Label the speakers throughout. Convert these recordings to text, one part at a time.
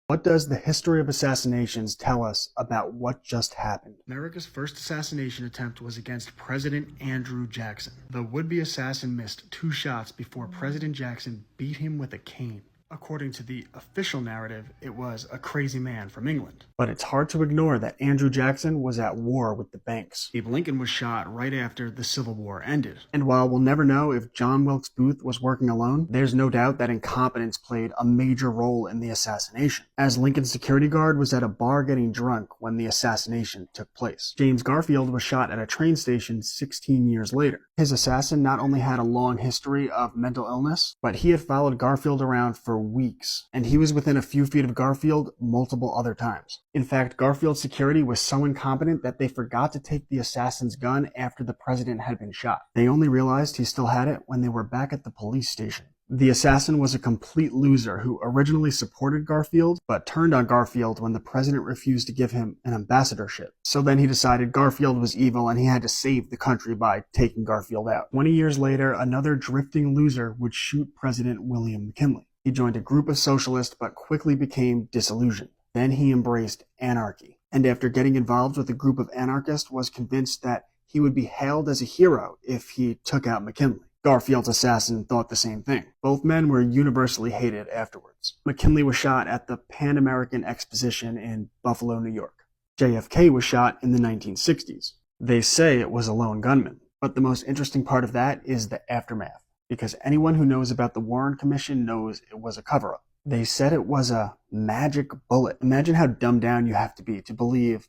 Speaker 1: What does the history of assassinations tell us about what just happened?
Speaker 2: America's first assassination attempt was against President Andrew Jackson. The would-be assassin missed 2 shots before President Jackson beat him with a cane. According to the official narrative, it was a crazy man from England.
Speaker 1: But it's hard to ignore that Andrew Jackson was at war with the banks.
Speaker 2: Abe Lincoln was shot right after the Civil War ended.
Speaker 1: And while we'll never know if John Wilkes Booth was working alone, there's no doubt that incompetence played a major role in the assassination, as Lincoln's security guard was at a bar getting drunk when the assassination took place. James Garfield was shot at a train station 16 years later. His assassin not only had a long history of mental illness, but he had followed Garfield around for weeks, and he was within a few feet of Garfield multiple other times. In fact, Garfield's security was so incompetent that they forgot to take the assassin's gun after the president had been shot. They only realized he still had it when they were back at the police station. The assassin was a complete loser who originally supported Garfield, but turned on Garfield when the president refused to give him an ambassadorship. So then he decided Garfield was evil and he had to save the country by taking Garfield out. 20 years later, another drifting loser would shoot President William McKinley. He joined a group of socialists but quickly became disillusioned. Then he embraced anarchy, and after getting involved with a group of anarchists was convinced that he would be hailed as a hero if he took out McKinley. Garfield's assassin thought the same thing. Both men were universally hated afterwards. McKinley was shot at the Pan American Exposition in Buffalo, New York. JFK was shot in the 1960s. They say it was a lone gunman, but the most interesting part of that is the aftermath, because anyone who knows about the Warren Commission knows it was a cover-up. They said it was a magic bullet. Imagine how dumbed down you have to be to believe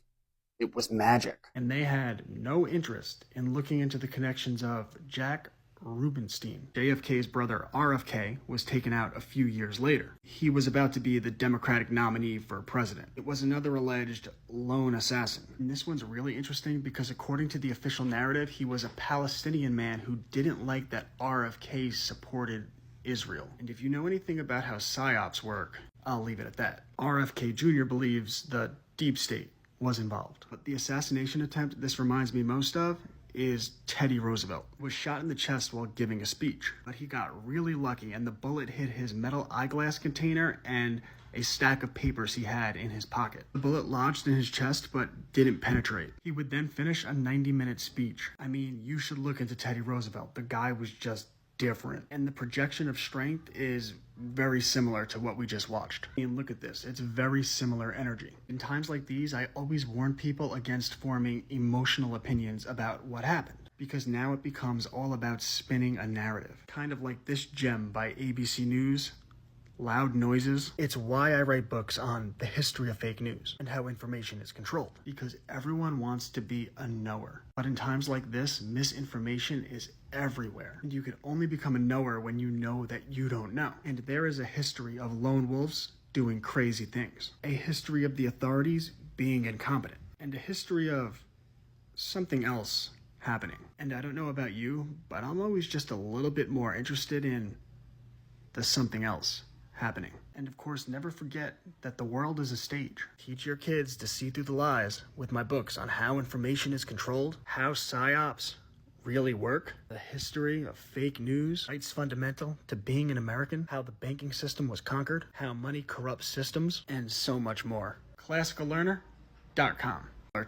Speaker 1: it was magic.
Speaker 2: And they had no interest in looking into the connections of Jack Rubenstein. JFK's brother RFK was taken out a few years later. He was about to be the Democratic nominee for president. It was another alleged lone assassin. And this one's really interesting because according to the official narrative, he was a Palestinian man who didn't like that RFK supported Israel. And if you know anything about how PSYOPs work, I'll leave it at that. RFK Jr. believes the deep state was involved. But the assassination attempt this reminds me most of is Teddy Roosevelt. Was shot in the chest while giving a speech, but he got really lucky and the bullet hit his metal eyeglass container and a stack of papers he had in his pocket. The bullet lodged in his chest but didn't penetrate. He would then finish a 90-minute speech. I mean, you should look into Teddy Roosevelt. The guy was just different. And the projection of strength is very similar to what we just watched. And look at this, it's very similar energy. In times like these, I always warn people against forming emotional opinions about what happened, because now it becomes all about spinning a narrative. Kind of like this gem by ABC News, Loud Noises. It's why I write books on the history of fake news and how information is controlled, because everyone wants to be a knower. But in times like this, misinformation is everywhere, and you can only become a knower when you know that you don't know. And there is a history of lone wolves doing crazy things, a history of the authorities being incompetent, and a history of something else happening. And I don't know about you, but I'm always just a little bit more interested in the something else happening. And of course, never forget that the world is a stage. Teach your kids to see through the lies with my books on how information is controlled, how PSYOPs really work, the history of fake news, it's fundamental to being an American, how the banking system was conquered, how money corrupts systems, and so much more. ClassicalLearner.com